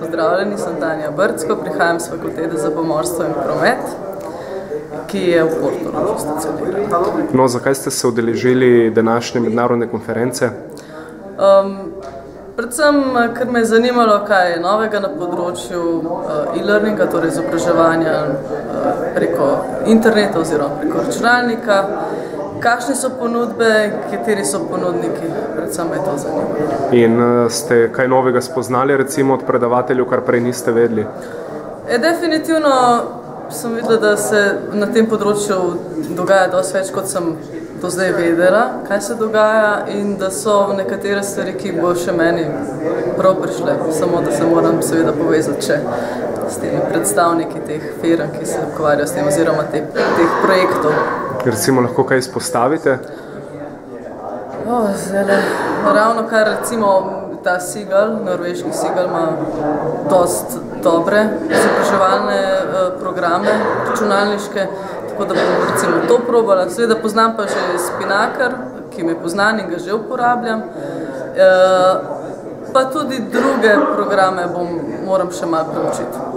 Pozdravljeni, sem Tanja Brcko, prihajam s Fakultete za pomorstvo in promet, ki je v Portorožu stacionirana. No, zakaj ste se udeležili današnje mednarodne konference? Predvsem, ker me je zanimalo, kaj je novega na področju e-learninga, torej izobraževanja preko interneta oziroma preko računalnika, kakšne so ponudbe, kateri so ponudniki, predvsem me je to zanimalo. In ste kaj novega spoznali, recimo od predavateljev, kar prej niste vedeli? Definitivno sem videla, da se na tem področju dogaja dosti več, kot sem do zdaj vedela, kaj se dogaja, in da so nekatere stvari, ki bo še meni prav prišle, samo da se moram seveda povezati še s temi predstavniki teh firm, ki se ukvarjajo s tem, oziroma teh projektov. Recimo lahko kaj izpostavite? Ravno kar recimo ta Seagull, norveški Seagull, ima dosti dobre izobraževalne programe računalniške, tako da bom recimo to probala. Seveda poznam pa že Spinnaker, ki mi je poznan in ga že uporabljam, pa tudi druge programe moram še malo preučiti.